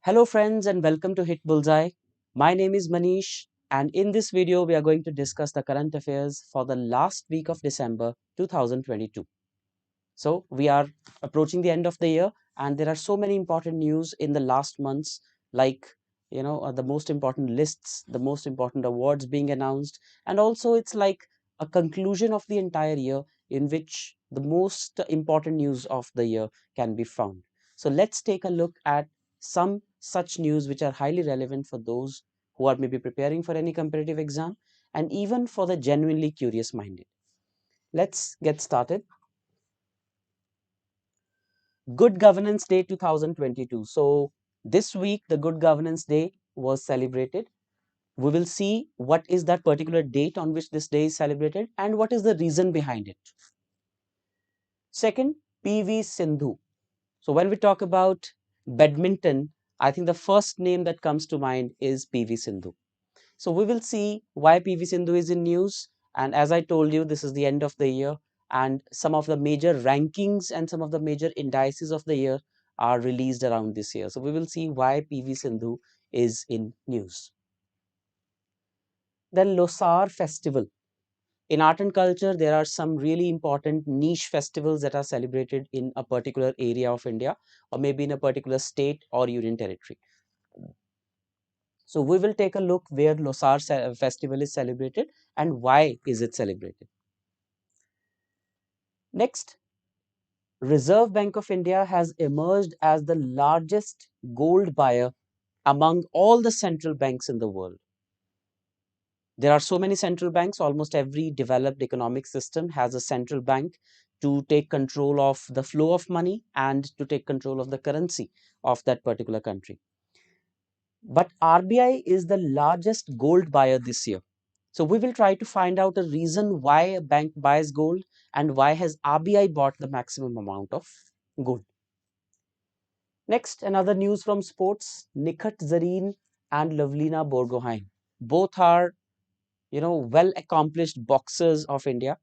Hello friends and welcome to HitBullsEye. My name is Manish and in this video we are going to discuss the current affairs for the last week of December 2022. So we are approaching the end of the year and there are so many important news in the last months like the most important lists, the most important awards being announced, and also it's like a conclusion of the entire year in which the most important news of the year can be found. So let's take a look at some such news which are highly relevant for those who are maybe preparing for any competitive exam and even for the genuinely curious minded. Let's get started. Good Governance Day 2022. So this week, the Good Governance Day was celebrated. We will see what is that particular date on which this day is celebrated and what is the reason behind it. Second, PV Sindhu. So when we talk about badminton, I think the first name that comes to mind is PV Sindhu. So we will see why PV Sindhu is in news. And as I told you, this is the end of the year and some of the major rankings and some of the major indices of the year are released around this year. So we will see why PV Sindhu is in news. Then Losar Festival. In art and culture, there are some really important niche festivals that are celebrated in a particular area of India or maybe in a particular state or union territory. So we will take a look where Losar festival is celebrated and why is it celebrated. Next, Reserve Bank of India has emerged as the largest gold buyer among all the central banks in the world. There are so many central banks, almost every developed economic system has a central bank to take control of the flow of money and to take control of the currency of that particular country. But RBI is the largest gold buyer this year. So we will try to find out a reason why a bank buys gold and why has RBI bought the maximum amount of gold. Next, another news from sports. Nikhat Zareen and Lavlina Borgohain. Both are, well accomplished boxers of India.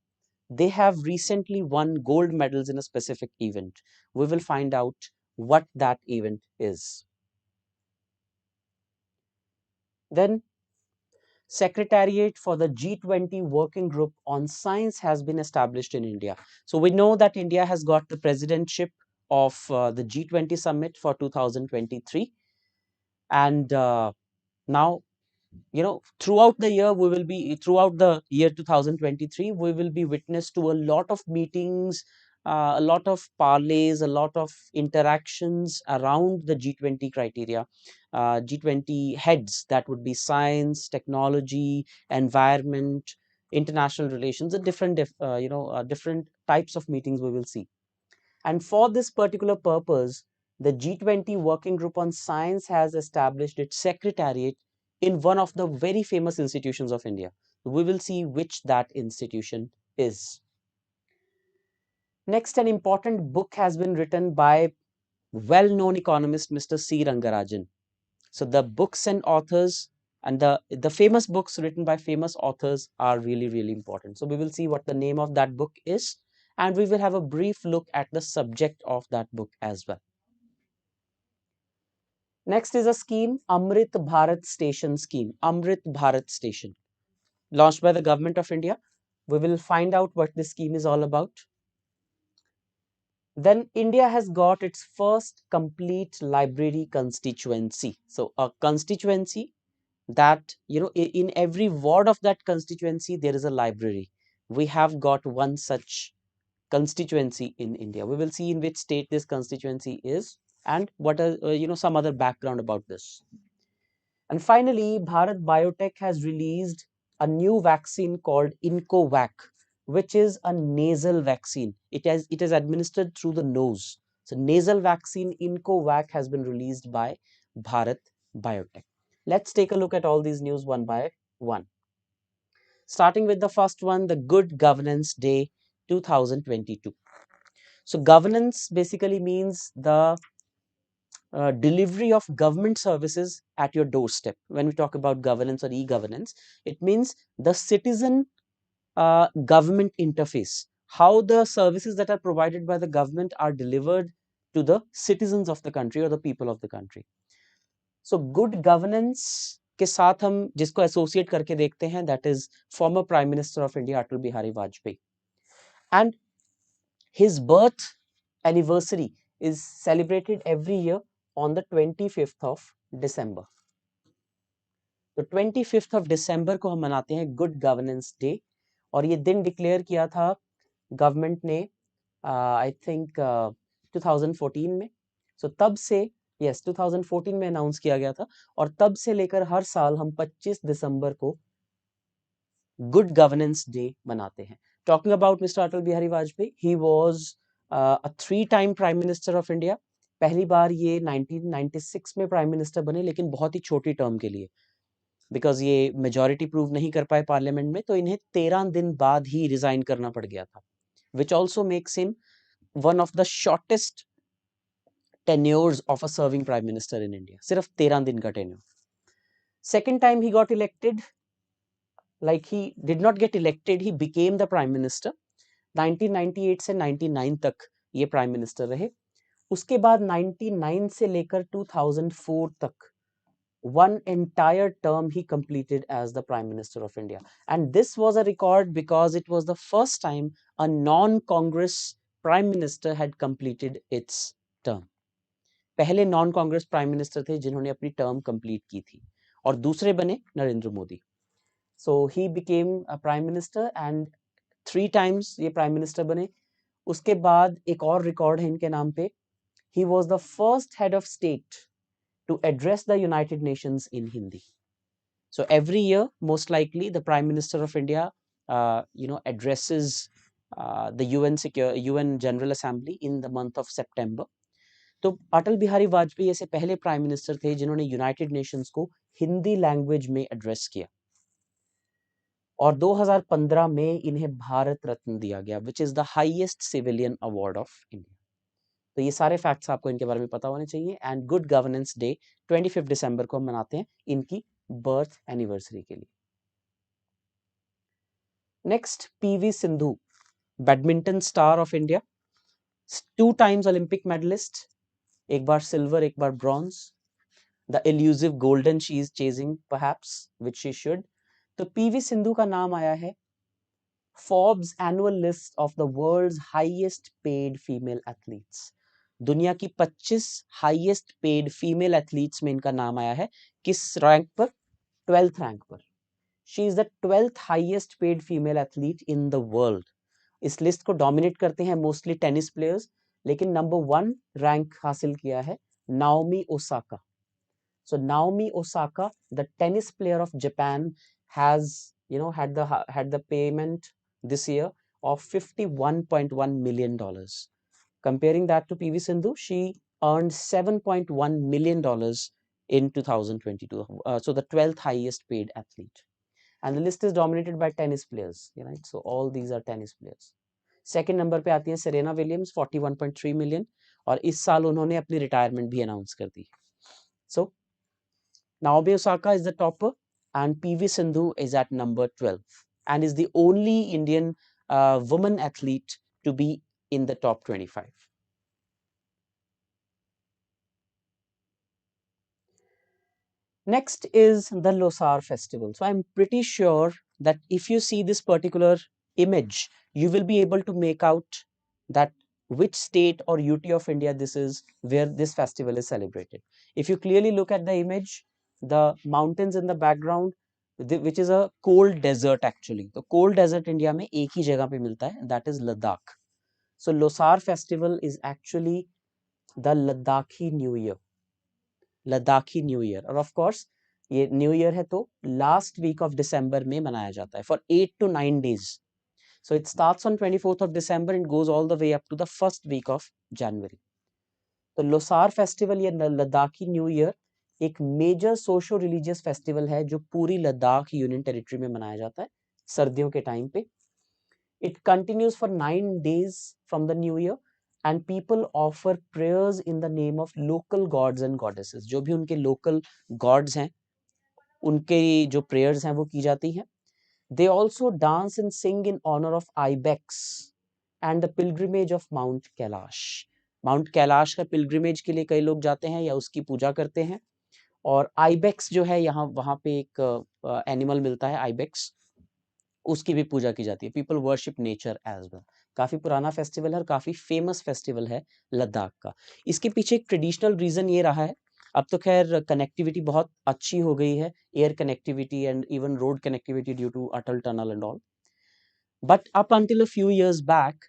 They have recently won gold medals in a specific event. We will find out what that event is. Then Secretariat for the G20 Working Group on Science has been established in India. So we know that India has got the presidentship of the G20 summit for 2023. And now, throughout the year, throughout the year 2023, we will be witness to a lot of meetings, a lot of parlays, a lot of interactions around the G20 criteria, G20 heads, that would be science, technology, environment, international relations, the different types of meetings we will see. And for this particular purpose, the G20 Working Group on Science has established its secretariat in one of the very famous institutions of India. We will see which that institution is. Next, an important book has been written by well-known economist Mr. C. Rangarajan. So the books and authors and the famous books written by famous authors are really, really important. So we will see what the name of that book is, and we will have a brief look at the subject of that book as well. Next is a scheme, Amrit Bharat Station scheme, Amrit Bharat Station, launched by the government of India. We will find out what this scheme is all about. Then India has got its first complete library constituency. So a constituency that, in every ward of that constituency, there is a library. We have got one such constituency in India. We will see in which state this constituency is and what are, some other background about this. And finally, Bharat Biotech has released a new vaccine called Incovac, which is a nasal vaccine. It is administered through the nose. So nasal vaccine Incovac has been released by Bharat Biotech. Let's take a look at all these news one by one. Starting with the first one, the Good Governance Day 2022. So governance basically means the delivery of government services at your doorstep. When we talk about governance or e-governance, it means the citizen government interface, how the services that are provided by the government are delivered to the citizens of the country or the people of the country. So good governance के साथ हम जिसको associate करके देखते हैं, that is former prime minister of India Atal Bihari Vajpayee, and his birth anniversary is celebrated every year on the 25th of December. तो 25th of December को हम मनाते हैं गुड गवर्नेंस डे, और ये दिन डिक्लेयर किया था गवर्नमेंट ने आई थिंक 2014 में। सो तब से, यस 2014 में अनाउंस किया गया था, और तब से लेकर हर साल हम 25 दिसंबर को गुड गवर्नेंस डे मनाते हैं। Talking about mister Atal Bihari Vajpayee, he was a 3 time prime minister of India. पहली बार ये 1996 में प्राइम मिनिस्टर बने, लेकिन बहुत ही छोटी टर्म के लिए, बिकॉज ये मेजॉरिटी प्रूव नहीं कर पाए पार्लियामेंट में, तो इन्हें 13 दिन बाद ही रिजाइन करना पड़ गया था, which also makes him one of the shortest tenures of a serving prime minister in India. सिर्फ 13 दिन का tenure. Second time he got elected, like he did not get elected, he became the prime minister। 1998 से 99 तक ये prime minister रहे। उसके बाद 99 से लेकर 2004 तक one entire term he completed as the prime minister of India, and this was a record because it was the first time a non-congress prime minister had completed its term। पहले non Congress prime minister थे जिन्होंने अपनी term complete की थी, और दूसरे बने Narendra Modi. So he became a prime minister and 3 times ये prime minister बने। उसके बाद एक और रिकॉर्ड है इनके नाम पे, he was the first head of state to address the United Nations in Hindi। So every year, most likely, the Prime Minister of India, addresses the UN General Assembly in the month of September। तो अटल बिहारी वाजपेयी ऐसे पहले prime minister थे जिन्होंने United Nations को Hindi language में address किया, और 2015 में इन्हें भारत रत्न दिया गया, विच is the highest civilian award of India. तो ये सारे फैक्ट्स आपको इनके बारे में पता होने चाहिए। एंड गुड गवर्नेंस डे 25 दिसंबर को हम मनाते हैं इनकी बर्थ एनिवर्सरी के लिए। Next, PV Sindhu, badminton star of India, 2 times Olympic medallist, एक बार सिल्वर एक बार bronze. The elusive golden she is chasing perhaps, which she should. तो पीवी सिंधु का नाम आया है Forbes annual list of the world's highest paid female athletes। दुनिया की 25 हाईएस्ट पेड फीमेल एथलीट्स में इनका नाम आया है। किस रैंक पर? 12th रैंक पर। She is the 12th highest paid female athlete in the world. इस लिस्ट को डोमिनेट करते हैं मोस्टली टेनिस प्लेयर्स, लेकिन नंबर 1 रैंक हासिल किया है Naomi Osaka. So Naomi Osaka, the tennis player of Japan, has had the payment this year of $51.1 million. Comparing that to PV Sindhu, she earned $7.1 million in 2022. So the 12th highest paid athlete. And the list is dominated by tennis players, right? So all these are tennis players. Second number पे आती हैं Serena Williams 41.3 million, और इस साल उन्होंने अपनी retirement भी announce कर दी। सो Naomi Osaka is the topper, and PV Sindhu is at number 12 and is the only Indian woman athlete to be in the top 25. Next is the Losar Festival. So I'm pretty sure that if you see this particular image, you will be able to make out that which state or UT of India this is, where this festival is celebrated. If you clearly look at the image, the mountains in the background, which is a cold desert actually. तो cold desert India में एक ही जगह पे मिलता है, that is Ladakh. So Losar Festival is actually the Ladakhi New Year. Ladakhi New Year, और of course ये new year है तो लास्ट वीक ऑफ दिसंबर में मनाया जाता है for 8 to 9 days. So it starts on 24th of December and goes all the way up to the first week of January. तो Losar festival या Ladakhi new year एक major socio religious festival है जो पूरी लद्दाख यूनियन टेरिटरी में मनाया जाता है सर्दियों के टाइम पे। It continues for 9 days from the new year, and people offer prayers in the name of local gods and goddesses. जो भी उनके लोकल गॉड्स हैं उनके जो प्रेयर्स हैं वो की जाती हैं। They also dance and sing in honor of Ibex and the pilgrimage of Mount Kailash. Mount Kailash का pilgrimage के लिए कई लोग जाते हैं या उसकी पूजा करते हैं, और आइबेक्स जो है यहाँ वहाँ पे एक एनिमल मिलता है आइबेक्स, उसकी भी पूजा की जाती है। People worship nature as well. काफी पुराना फेस्टिवल है और काफी फेमस फेस्टिवल है लद्दाख का। इसके पीछे एक ट्रेडिशनल रीजन ये रहा है, अब तो खैर कनेक्टिविटी बहुत अच्छी हो गई है, air connectivity and even road connectivity due to Atal tunnel and all, but up until a few years back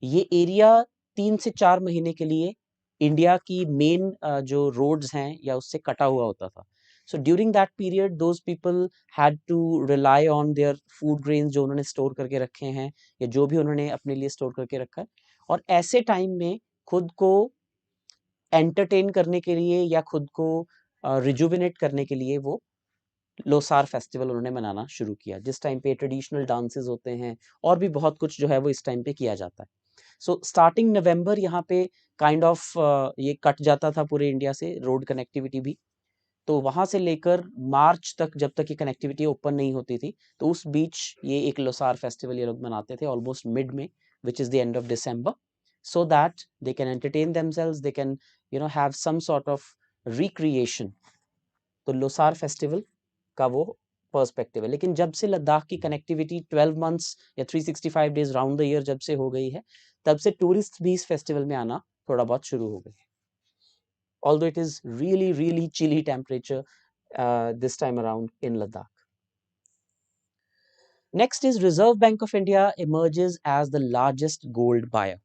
ये एरिया 3 से 4 महीने के लिए इंडिया की मेन जो रोड्स हैं या उससे कटा हुआ होता था। So during that period those people had to rely on their food grains जो उन्होंने स्टोर करके रखे हैं या जो भी उन्होंने अपने लिए स्टोर करके रखा है, और ऐसे टाइम में खुद को एंटरटेन करने के लिए या खुद को रिजुविनेट करने के लिए वो लोसार फेस्टिवल उन्होंने मनाना शुरू किया, जिस टाइम पे ट्रेडिशनल डांसेस होते हैं और भी बहुत कुछ जो है वो इस टाइम पे किया जाता है। सो स्टार्टिंग नवंबर यहाँ पे काइंड ऑफ ये कट जाता था पूरे इंडिया से रोड कनेक्टिविटी भी, तो वहां से लेकर मार्च तक जब तक ये कनेक्टिविटी ओपन नहीं होती थी, तो उस बीच ये एक लोसार फेस्टिवल ये लोग मनाते थे ऑलमोस्ट मिड में, which is the end of December, so that they can entertain themselves, they can have some sort of recreation. तो लोसार फेस्टिवल का वो पर्सपेक्टिव है। लेकिन जब से लद्दाख की कनेक्टिविटी 12 मंथ्स या 365 डेज राउंड द ईयर जब से हो गई है, तब से टूरिस्ट भी इस फेस्टिवल में आना थोड़ा बहुत शुरू हो गए हैं। Although it is really really chilly temperature this time around in Ladakh. Next is Reserve Bank of India emerges as the largest gold buyer.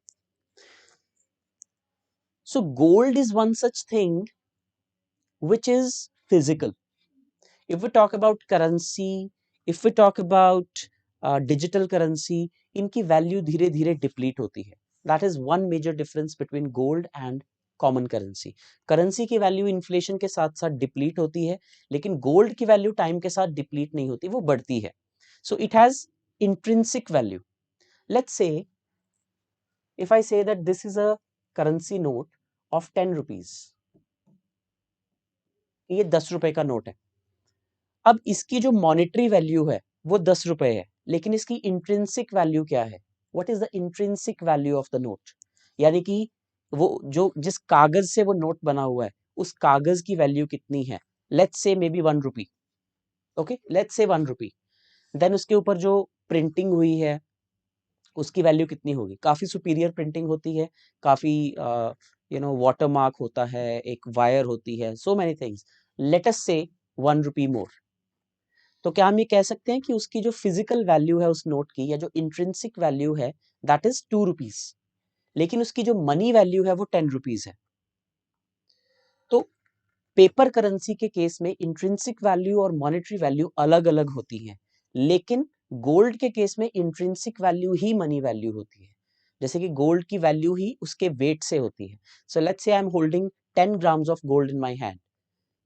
So gold is one such thing which is physical. If we talk about currency, if we talk about digital currency, इनकी value धीरे धीरे deplete होती है. That is one major difference between gold and common currency. Currency की value inflation के साथ साथ deplete होती है, लेकिन गोल्ड की वैल्यू टाइम के साथ डिप्लीट नहीं होती, वो बढ़ती है. So it has intrinsic value. Let's say if I say that this is a currency note of 10 rupees, ये 10 रुपए का नोट है. अब इसकी जो मॉनेटरी वैल्यू है वो 10 रुपए है, लेकिन इसकी इंट्रिंसिक वैल्यू क्या है? What is the intrinsic value of the note? यानी कि वो जो जिस कागज से वो नोट बना हुआ है उस कागज की वैल्यू कितनी है? Let's say may be 1 rupee. Okay, let's say 1 rupee. Then उसके ऊपर जो प्रिंटिंग हुई है उसकी वैल्यू कितनी होगी? काफी सुपीरियर प्रिंटिंग होती है, काफी वाटरमार्क होता है, एक वायर होती है, so many things. Let us से 1 रुपी मोर. तो क्या हम ये कह सकते हैं कि उसकी जो फिजिकल वैल्यू है उस नोट की, या जो इंट्रिंसिक वैल्यू है, दैट इज 2 रुपीज, लेकिन उसकी जो मनी वैल्यू है वो 10 रुपीज है. तो पेपर करेंसी के केस में इंट्रिंसिक वैल्यू और मॉनेटरी वैल्यू अलग अलग होती हैं, लेकिन गोल्ड के केस में इंट्रिंसिक वैल्यू ही मनी वैल्यू होती है. जैसे कि गोल्ड की वैल्यू ही उसके वेट से होती है. So let's say I am holding 10 grams of gold in my hand,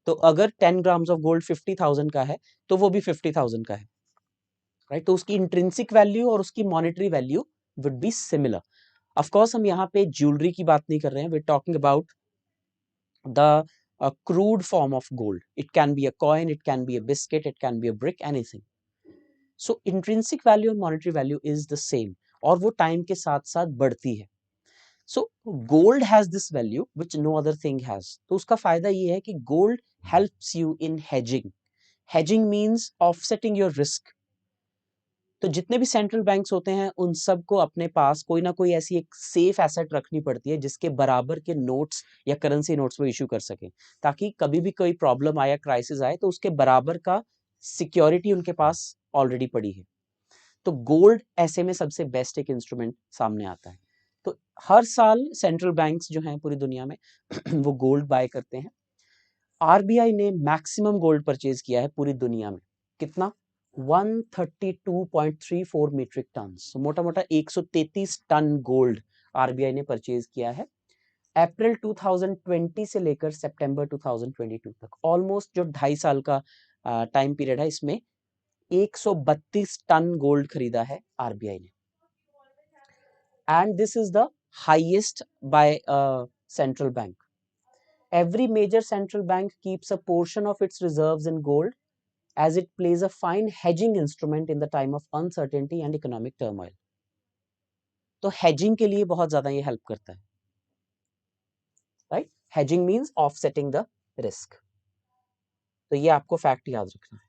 तो अगर 10 ग्राम्स ऑफ गोल्ड 50,000 का है तो वो भी 50,000 का है, राइट? तो उसकी इंट्रिंसिक वैल्यू और उसकी monetary value would be similar. Of course हम यहाँ पे ज्वेलरी की बात नहीं कर रहे हैं, we are talking about the crude form of gold. It can be a coin, it can be a biscuit, it can be a brick, anything. So intrinsic value and monetary value is the same, और वो time के साथ साथ बढ़ती है. So gold has this value which no other thing has. तो उसका फायदा ये है कि gold helps you in hedging. Hedging means offsetting your risk. तो जितने भी सेंट्रल बैंक्स होते हैं उन सबको अपने पास कोई ना कोई ऐसी एक सेफ एसेट रखनी पड़ती है जिसके बराबर के नोट्स या करेंसी नोट्स वो इशू कर सके, ताकि कभी भी कोई प्रॉब्लम आए, क्राइसिस आए, तो उसके बराबर का सिक्योरिटी उनके पास ऑलरेडी पड़ी है. तो गोल्ड ऐसे में सबसे बेस्ट एक इंस्ट्रूमेंट सामने आता है. तो हर साल सेंट्रल बैंक्स जो हैं पूरी दुनिया में वो गोल्ड बाय करते हैं. आरबीआई ने मैक्सिमम गोल्ड परचेज किया है पूरी दुनिया में. कितना? 132.34 मीट्रिक टन. मोटा मोटा 133 टन गोल्ड आरबीआई ने परचेज किया है अप्रैल 2020 से लेकर सितंबर 2022 तक. ऑलमोस्ट जो 2.5 साल का टाइम पीरियड है, इसमें 132 टन गोल्ड खरीदा है आरबीआई ने. And this is the highest by central bank. Every major central bank keeps a portion of its reserves in gold as it plays a fine hedging instrument in the time of uncertainty and economic turmoil. तो hedging के लिए बहुत ज्यादा ये help करता है, right? Hedging means offsetting the risk. तो ये आपको फैक्ट याद रखना है।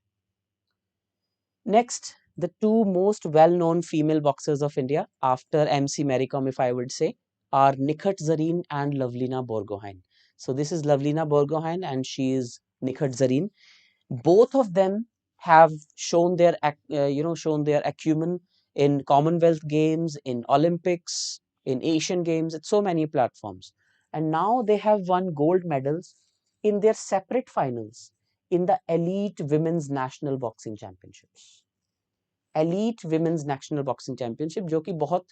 Next, the two most well-known female boxers of India after MC Mary Kom, if I would say, are Nikhat Zareen and Lavlina Borgohain. So this is Lavlina Borgohain and she is Nikhat Zareen. Both of them have shown their shown their acumen in Commonwealth Games, in Olympics, in Asian Games, at so many platforms. And now they have won gold medals in their separate finals in the elite women's national boxing championships. Elite women's national boxing championship, जो कि बहुत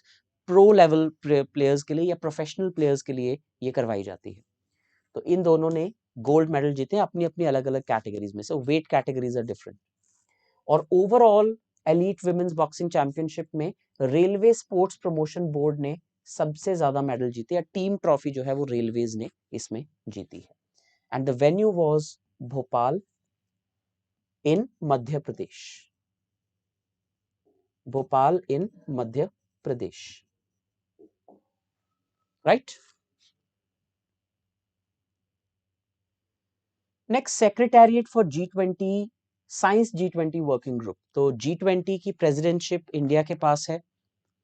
pro level players के लिए या professional players के लिए ये करवाई जाती है। तो इन दोनों ने गोल्ड मेडल जीते हैं अपनी अपनी अलग अलग कैटेगरीज में, सो वेट कैटेगरीज आर डिफरेंट। और overall elite women's boxing championship में रेलवे स्पोर्ट्स प्रमोशन बोर्ड ने सबसे ज्यादा मेडल जीते, या टीम ट्रॉफी जो है वो रेलवेज ने इसमें जीती है। And the venue was Bhopal in Madhya Pradesh, Bhopal in Madhya Pradesh, right. Next, secretariat for G20 science G20 working group. तो G20 की प्रेसिडेंटशिप इंडिया के पास है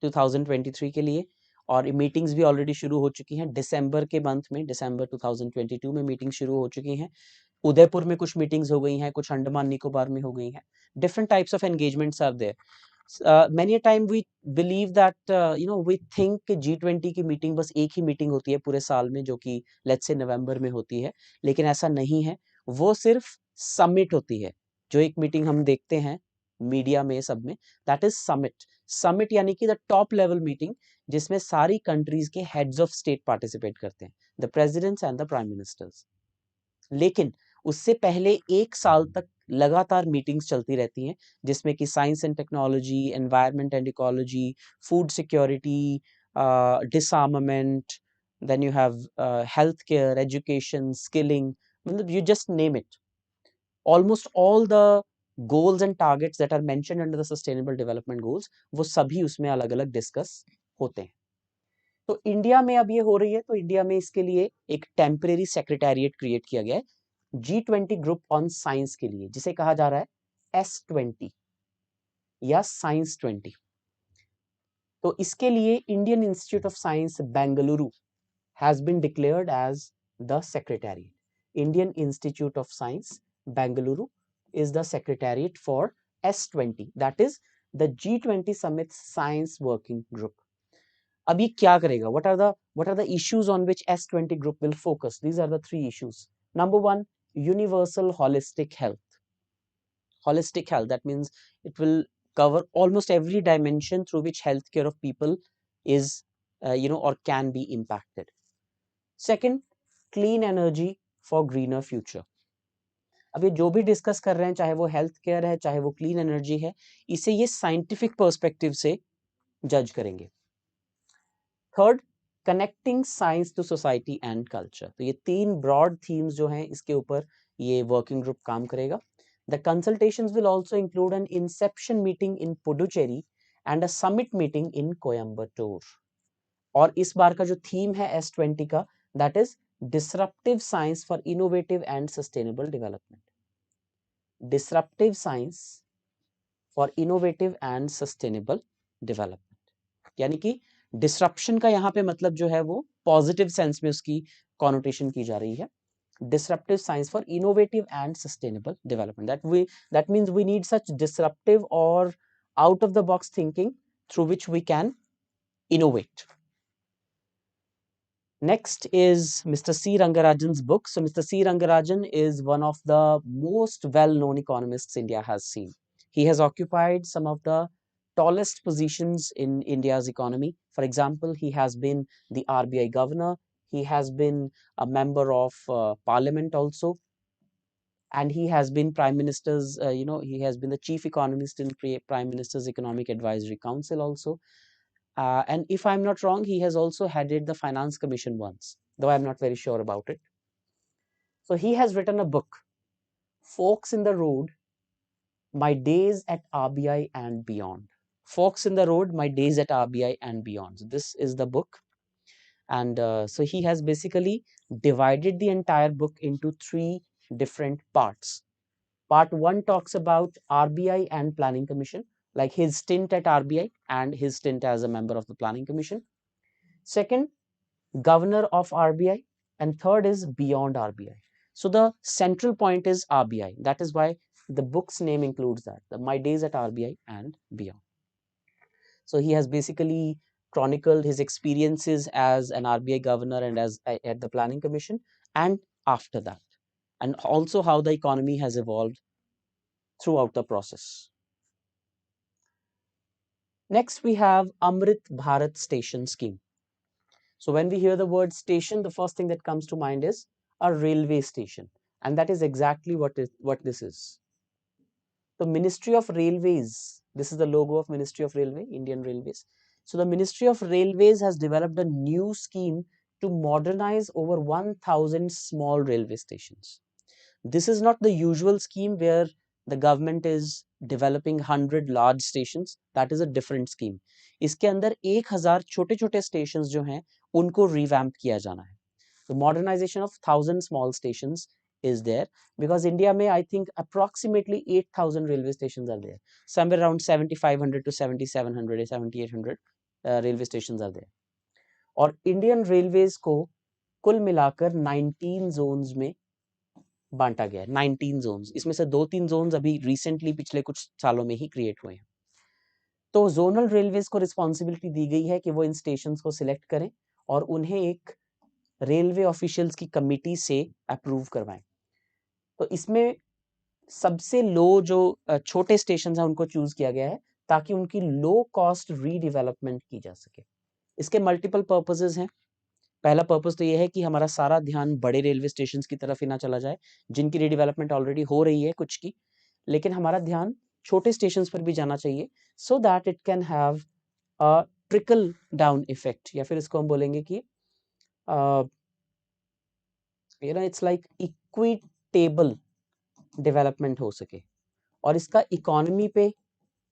2023 के लिए, और मीटिंग्स भी ऑलरेडी शुरू हो चुकी हैं दिसंबर के मंथ में, दिसंबर 2022 में मीटिंग शुरू हो चुकी हैं। उदयपुर में कुछ मीटिंग्स हो गई हैं, कुछ अंडमान निकोबार में हो गई हैं। Different types of engagements are there. many a time we believe that we think कि G20 की मीटिंग बस एक ही मीटिंग होती है पूरे साल में, जो कि लेट्स से नवंबर में होती है, लेकिन ऐसा नहीं है। वो सिर्फ समिट होती है। जो एक मीटिंग हम देखते हैं मीडिया में सब में, दैट इज समिट। समिट यानी कि द टॉप लेवल मीटिंग, जिसमें सारी कंट्रीज के हेड्स ऑफ स्टेट पार्टिसिपेट करते हैं, the presidents and the prime ministers. लेकिन उससे पहले एक साल तक लगातार मीटिंग्स चलती रहती हैं, जिसमें कि science and technology, environment and ecology, food security, disarmament, then you have health care, education, skilling, मतलब you just name it, almost all the goals and targets that are mentioned under the sustainable development goals, वो सभी उसमें अलग अलग discuss होते हैं। तो India में अब ये हो रही है, तो इंडिया में इसके लिए एक टेम्परेरी सेक्रेटेरिएट क्रिएट किया गया है G20 ग्रुप ऑन साइंस के लिए, जिसे कहा जा रहा है S20 या साइंस 20। तो इसके लिए Indian Institute of Science Bengaluru has been declared as the secretariat. Indian Institute of Science Bengaluru is the secretariat for S20, that is the G20 Summit Science Working Group. अब ये क्या करेगा? What are the issues on which S20 group will focus? These are the three issues. Number one, universal holistic health. Holistic health, that means it will cover almost every dimension through which healthcare of people is or can be impacted. Second, clean energy for greener future. अब ये जो भी discuss कर रहे हैं, चाहे वो health care है, चाहे वो क्लीन एनर्जी है, इसे ये साइंटिफिक पर्सपेक्टिव से जज करेंगे। Third, connecting science to society and culture. तो ये तीन ब्रॉड थीम्स जो हैं, इसके ऊपर ये वर्किंग ग्रुप काम करेगा। The consultations will also include an inception meeting in Puducherry and a summit meeting in Coimbatore. और इस बार का जो थीम है S20 का, that is disruptive science for innovative and sustainable development. Disruptive science for innovative and sustainable development, यानी कि disruption का यहाँ पे मतलब जो है वो पॉजिटिव सेंस में उसकी कॉनोटेशन की जा रही है। Disruptive science for innovative and sustainable development, that means we need such disruptive or out of the box thinking through which we can innovate. Next is Mr. C. Rangarajan's book. So Mr. C. Rangarajan is one of the most well-known economists India has seen. He has occupied some of the tallest positions in India's economy. For example, he has been the RBI governor. He has been a member of parliament also. And he has been prime minister's, he has been the chief economist in prime minister's economic advisory council also. And if I'm not wrong, he has also headed the finance commission once, though I'm not very sure about it. So he has written a book, Forks in the Road, My Days at RBI and Beyond. Forks in the Road, My Days at RBI and Beyond. So this is the book. And so he has basically divided the entire book into three different parts. Part 1 talks about RBI and Planning Commission, like his stint at RBI and his stint as a member of the Planning Commission. Second, governor of RBI, and third is beyond RBI. So the central point is RBI. That is why the book's name includes that, My Days at RBI and Beyond. So he has basically chronicled his experiences as an RBI governor and as at the Planning Commission and after that, and also how the economy has evolved throughout the process. Next, we have Amrit Bharat Station Scheme. So when we hear the word station, the first thing that comes to mind is a railway station, and that is exactly what this is. The Ministry of Railways, this is the logo of Ministry of Railway, Indian Railways. So the Ministry of Railways has developed a new scheme to modernize over 1,000 small railway stations. This is not the usual scheme where the government is developing 100 large stations. That is a different scheme. इसके अंदर 1000 छोटे छोटे stations जो हैं उनको revamp किया जाना है. The modernization of 1,000 small stations is there because India may, I think, approximately 8,000 railway stations are there. Somewhere around 7,500 to 7,700 or 7,800 railway stations are there. और Indian Railways को कुल मिलाकर 19 zones में बांटा गया है. 19 zones. इसमें से 2-3 zones अभी recently पिछले कुछ सालों में ही create हुए हैं. तो zonal railways को responsibility दी गई है कि वो इन stations को select करें और उन्हें एक रेलवे ऑफिशियल्स की कमिटी से अप्रूव करवाएं. तो इसमें सबसे लो जो छोटे स्टेशन हैं उनको चूज किया गया है ताकि उनकी लो कॉस्ट रीडेवलपमेंट की जा सके. इसके मल्टीपल पर्पसेस हैं. पहला पर्पस तो ये है कि हमारा सारा ध्यान बड़े रेलवे स्टेशन की तरफ ही ना चला जाए जिनकी रीडेवलपमेंट ऑलरेडी हो रही है कुछ की, लेकिन हमारा ध्यान छोटे स्टेशन पर भी जाना चाहिए so that it can have a trickle down effect, या फिर इसको हम बोलेंगे कि इट्स लाइक इक्विटेबल डेवलपमेंट हो सके. और इसका इकोनॉमी पे,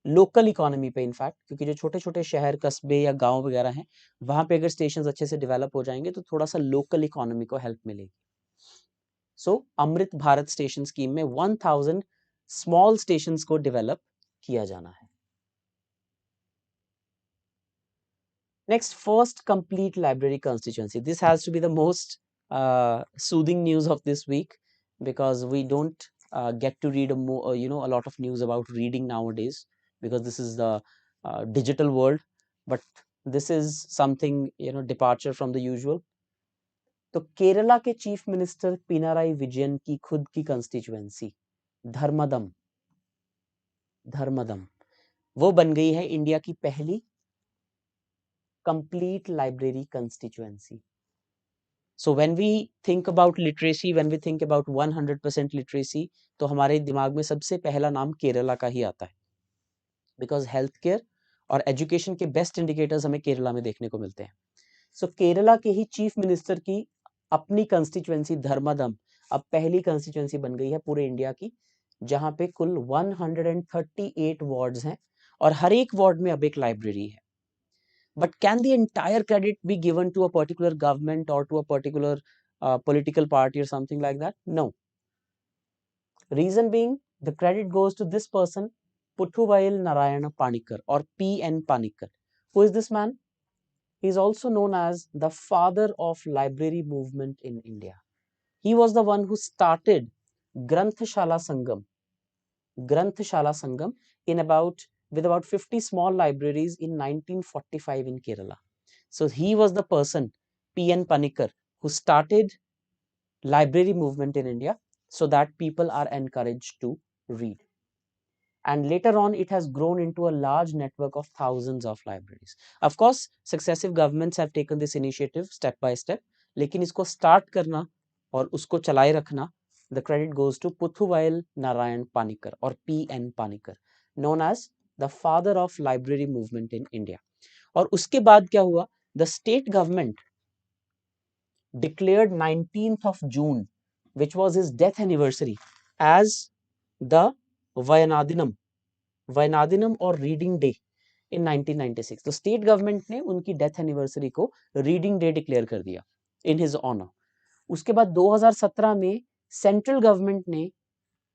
लोकल इकोनॉमी पे इनफैक्ट, क्योंकि जो छोटे छोटे शहर कस्बे या गांव वगैरह हैं वहां पे अगर स्टेशन अच्छे से डेवलप हो जाएंगे तो थोड़ा सा लोकल इकोनॉमी को हेल्प मिलेगी. सो अमृत भारत स्टेशन स्कीम में 1000 स्मॉल स्टेशन को डेवलप किया जाना है. Next, first complete library constituency. This has to be the most soothing news of this week because we don't get to read a lot of news about reading nowadays because this is the digital world. But this is something, departure from the usual. तो केरला के chief minister Pinarayi Vijayan की खुद की constituency धर्मदम वो बन गई है India की पहली complete library constituency. So when we think about literacy, when we think about 100% literacy, तो हमारे दिमाग में सबसे पहला नाम केरला का ही आता है because healthcare और education के best indicators हमें केरला में देखने को मिलते हैं. So केरला के ही चीफ मिनिस्टर की अपनी कंस्टिट्यूएंसी धर्मदम अब पहली कंस्टिट्यूएंसी बन गई है पूरे इंडिया की, जहां पे कुल 138 वार्ड्स हैं और हर एक वार्ड में अब एक लाइब्रेरी है. But can the entire credit be given to a particular government or to a particular political party or something like that? No. Reason being, the credit goes to this person, Puthuvail Narayana Panikkar or P.N. Panikkar. Who is this man? He is also known as the father of library movement in India. He was the one who started Granthshala Sangam with about 50 small libraries in 1945 in Kerala. So he was the person, P.N. Panikkar, who started library movement in India so that people are encouraged to read. And later on, it has grown into a large network of thousands of libraries. Of course, successive governments have taken this initiative step by step, लेकिन इसको start करना और उसको चलाए रखना, the credit goes to Puthuvail Narayan Panikkar or P.N. Panikkar, known as the father of library movement in India. और उसके बाद क्या हुआ? The state government declared 19th of June, which was his death anniversary, as the Vayanadinam और reading day in 1996. तो state government ने उनकी death anniversary को रीडिंग डे डिक्लेयर कर दिया इन हिज ऑनर. उसके बाद 2017 में सेंट्रल गवर्नमेंट ने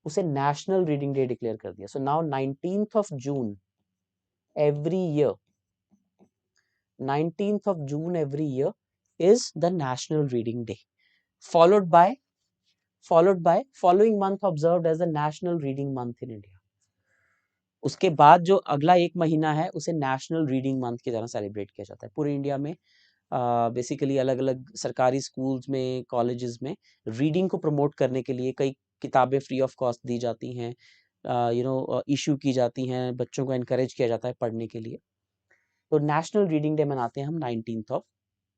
उसे नेशनल रीडिंग डे डिक्लेयर कर दिया. So now 19th of June every year, 19th of June every year is the national reading day, followed by following month observed as the national reading month in India. उसके बाद जो अगला एक महीना है उसे नेशनल रीडिंग मंथ की तरह सेलिब्रेट किया जाता है पूरे इंडिया में. बेसिकली अलग अलग सरकारी स्कूल्स में, कॉलेजेस में रीडिंग को प्रमोट करने के लिए कई किताबें फ्री ऑफ कॉस्ट दी जाती हैं, इशू की जाती हैं, बच्चों को एनकरेज किया जाता है पढ़ने के लिए. तो नेशनल रीडिंग डे मनाते हैं हम 19th of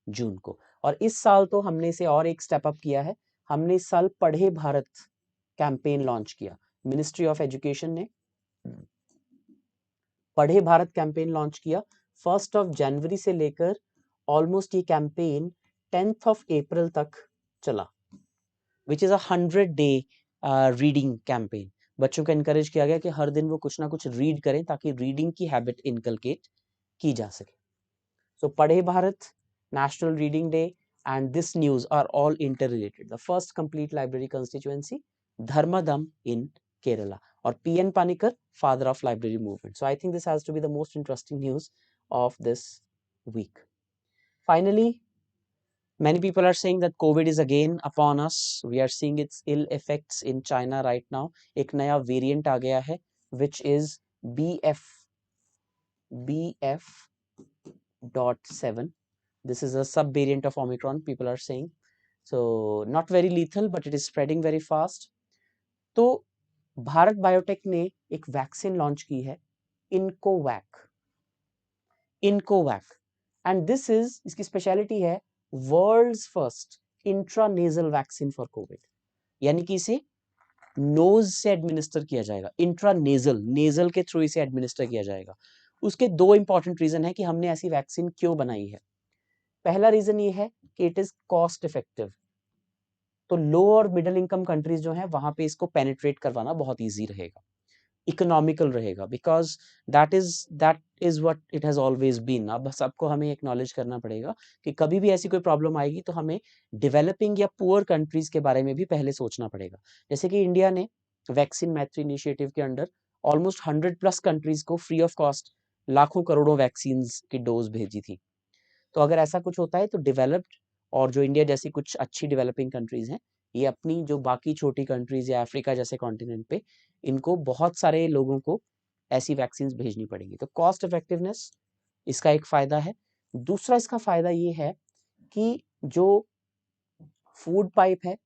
जून को. और इस साल तो हमने इसे और एक स्टेप अप किया है. हमने इस साल पढ़े भारत कैंपेन लॉन्च किया. मिनिस्ट्री ऑफ एजुकेशन ने पढ़े भारत कैंपेन लॉन्च किया. 1st of January से लेकर ऑलमोस्ट ये कैंपेन 10th of April तक चला, which is 100-day reading campaign. बच्चों को एनकरेज किया गया कि हर दिन वो कुछ ना कुछ रीड करें ताकि रीडिंग की हैबिट इनकलकेट की जा सके. सो पढ़े Bharat, National Reading Day, and this news are all interrelated. The first complete library constituency, Dharmadham in Kerala, or P.N. Panikkar, father of library movement. So I think this has to be the most interesting news of this week. Finally, many people are saying that COVID is again upon us. We are seeing its ill effects in China right now. एक नया variant आ गया है, which is BF.7. This is a sub-variant of Omicron, people are saying. So not very lethal, but it is spreading very fast. तो Bharat biotech ने एक vaccine launch की है, iNCOVACC, and this is, इसकी स्पेशलिटी है world's first intranasal vaccine for Covid. यानी कि इसे नोज से एडमिनिस्टर किया जाएगा, इंट्रानेजल, नेजल के थ्रू इसे एडमिनिस्टर किया जाएगा. उसके दो इंपॉर्टेंट रीजन है कि हमने ऐसी वैक्सीन क्यों बनाई है. पहला रीजन ये है कि इट इज कॉस्ट इफेक्टिव. तो लो और मिडिल इनकम कंट्रीज जो हैं वहां पे इसको पेनिट्रेट करवाना बहुत इजी रहेगा, इकोनॉमिकल रहेगा, because that is what it has always been. अब सबको हमें एक्नॉलेज करना पड़ेगा कि कभी भी ऐसी कोई प्रॉब्लम आएगी तो हमें डेवलपिंग या पुअर कंट्रीज के बारे में भी पहले सोचना पड़ेगा. जैसे कि इंडिया ने वैक्सीन मैत्री इनिशिएटिव के अंडर ऑलमोस्ट 100+ कंट्रीज को फ्री ऑफ कॉस्ट लाखों करोड़ों वैक्सीन की डोज भेजी थी. तो अगर ऐसा कुछ होता है तो डेवलप्ड और जो इंडिया जैसी कुछ अच्छी डेवलपिंग कंट्रीज हैं, ये अपनी जो बाकी छोटी कंट्रीज या अफ्रीका जैसे कॉन्टिनेंट पे इनको बहुत सारे लोगों को ऐसी वैक्सीन भेजनी पड़ेंगी. तो कॉस्ट इफेक्टिवनेस इसका एक फायदा है. दूसरा इसका फायदा ये है कि जो फूड पाइप है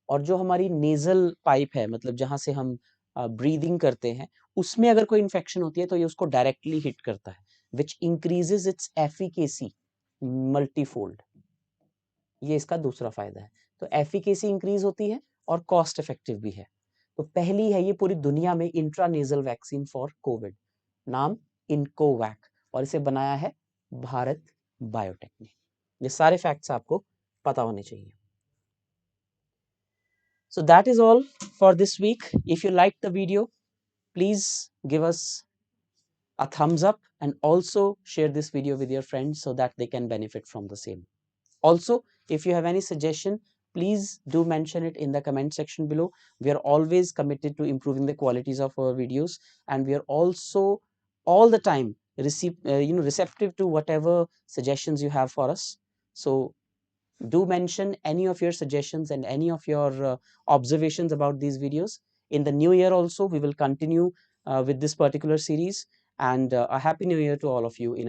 और जो हमारी नेजल पाइप है, मतलब जहां से हम ब्रीदिंग करते हैं, उसमें अगर कोई इन्फेक्शन होती है तो ये उसको डायरेक्टली हिट करता है, which increases its efficacy multifold. ये इसका दूसरा फायदा है. तो एफिकेसी इंक्रीज होती है और कॉस्ट इफेक्टिव भी है. तो पहली है ये पूरी दुनिया में इंट्रानेजल वैक्सीन फॉर कोविड, नाम इनकोवैक, और इसे बनाया है भारत बायोटेक ने. ये सारे फैक्ट्स आपको पता होने चाहिए. So that is all for this week. If you liked the video, please give us a thumbs up and also share this video with your friends so that they can benefit from the same. Also, if you have any suggestion, please do mention it in the comment section below. We are always committed to improving the qualities of our videos, and we are also all the time receptive to whatever suggestions you have for us. So do mention any of your suggestions and any of your observations about these videos. In the new year also, we will continue with this particular series, and a happy new year to all of you in